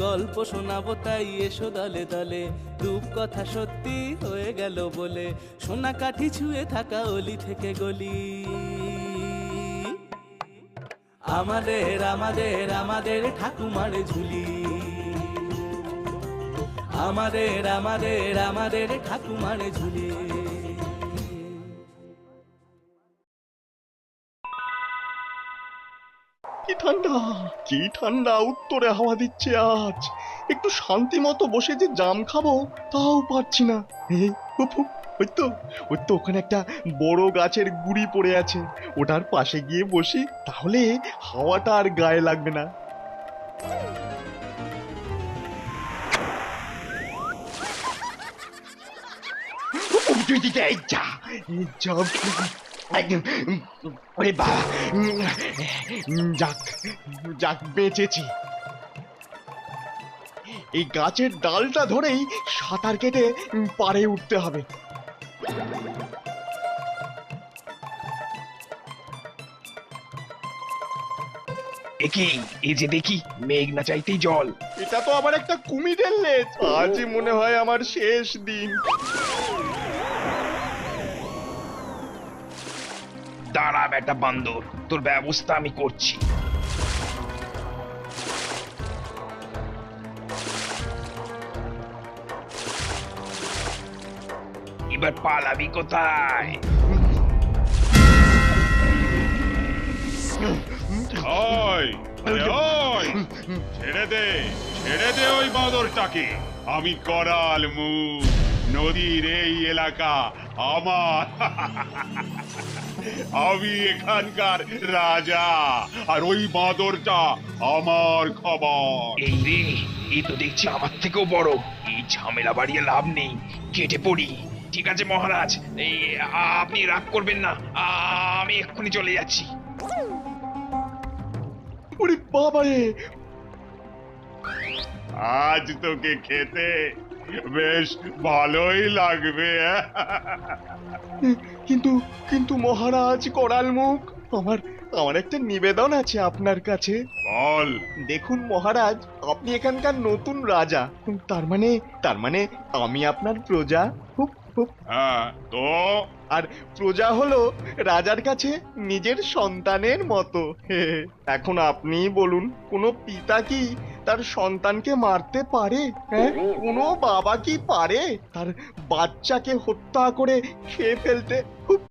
গল্প শোনাবো তাই এসো দলে দলে, রূপকথা সত্যি হয়ে গেল বলে, সোনা কাঠি ছুঁয়ে থাকা অলি থেকে গলি। আমাদের আমাদের আমাদের ঠাকুমার ঝুলি, আমাদের আমাদের আমাদের ঠাকুমার ঝুলি। কি ঠান্ডা, কি ঠান্ডা উত্তরে হাওয়া দিচ্ছে আজ। একটু শান্তি মতো বসে যে জাম খাবো তাও পারছি না। এই, উফ, উফ, ওই তো ওখানে একটা বড় গাছের গুড়ি পড়ে আছে, ওটার পাশে গিয়ে বসি, তাহলে হাওয়াটা আর গায়ে লাগবে না। এই যা, এই যা, একদম, ওরে বাবা, যাক যাক বেঁচেছি। এই গাছের ডালটা ধরেই সাঁতার কেটে পাড়ে উঠতে হবে। একি, এই যে দেখি মেঘ না চাইতেই জল। এটা তো আবার একটা কুমিরের লেজ, আজই মনে হয় আমার শেষ দিন। দাঁড়া বেটা বান্দর, তোর ব্যবস্থা আমি করছি। এবার পালাবি কোথায়? ওই আরে ওই, ছেড়ে দে, ছেড়ে দে ওই বাঁদরটাকে। আমি করাল মুখ, নদীর এই এলাকা আমার। আমি এখানকার রাজা, আর ওই বাঁদরটা আমার খবর। এই রে, এই তো দেখছি আমার থেকেও বড়। এই ঝামেলা বাড়িয়ে লাভ নেই, কেটে পড়ি। ঠিক আছে মহারাজ, এই আপনি রাগ করবেন না, আমি এক্ষুনি চলে যাচ্ছি। ওরে বাবারে, আজ তোকে খেতে বেশ ভালোই লাগবে। কিন্তু কিন্তু মহারাজ করাল মুখ, আমার আমার একটা নিবেদন আছে আপনার কাছে। বল। দেখুন মহারাজ, আপনি এখানকার নতুন রাজা, তার মানে আমি আপনার প্রজা। হুপ হুপ। হ্যাঁ তো আর প্রজা হলো রাজার কাছে নিজের সন্তানের মতো। এখন আপনিই বলুন, কোনো পিতা কি তার সন্তানকে মারতে পারে? হ্যাঁ, কোনো বাবা কি পারে তার বাচ্চাকে হত্যা করে খেয়ে ফেলতে? হুপ।